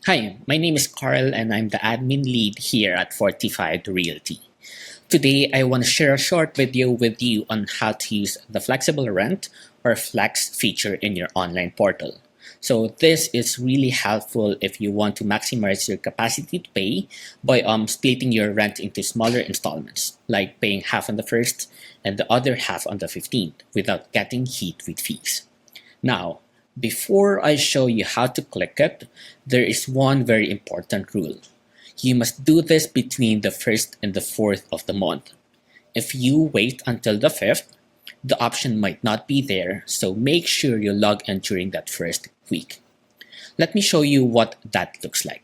Hi, my name is Carl and I'm the admin lead here at Fortified Realty. Today, I want to share a short video with you on how to use the flexible rent or flex feature in your online portal. So this is really helpful if you want to maximize your capacity to pay by splitting your rent into smaller installments, like paying half on the first and the other half on the 15th without getting hit with fees. Now, before I show you how to click it, there is one very important rule. You must do this between the 1st and the 4th of the month. If you wait until the 5th, the option might not be there, so make sure you log in during that first week. Let me show you what that looks like.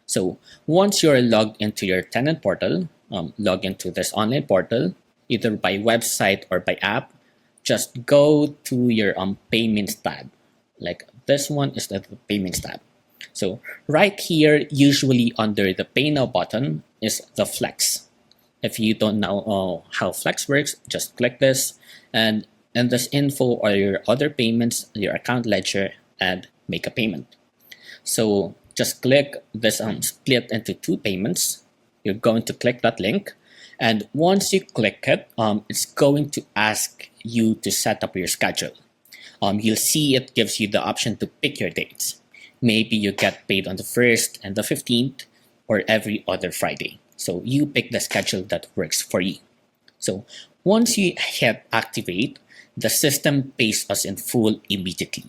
So once you're logged into your tenant portal, log into this online portal, either by website or by app, just go to your payments tab. Like this one is the payments tab. So right here, usually under the pay now button is the flex. If you don't know how flex works, just click this and in this info are your other payments, your account ledger, and make a payment. So just click this split into two payments. You're going to click that link. And once you click it, it's going to ask you to set up your schedule. You'll see it gives you the option to pick your dates. Maybe you get paid on the 1st and the 15th or every other Friday. So you pick the schedule that works for you. So once you hit activate, the system pays us in full immediately.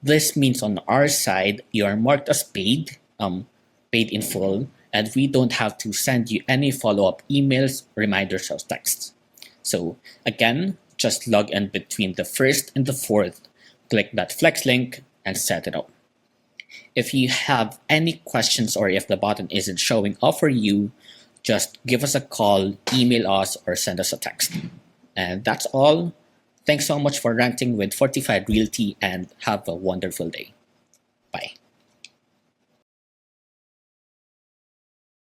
This means on our side, you are marked as paid in full, and we don't have to send you any follow-up emails, reminders, or texts. So again, just log in between the 1st and the 4th, click that flex link, and set it up. If you have any questions or if the button isn't showing up for you, just give us a call, email us, or send us a text. And that's all. Thanks so much for renting with Fortified Realty and have a wonderful day.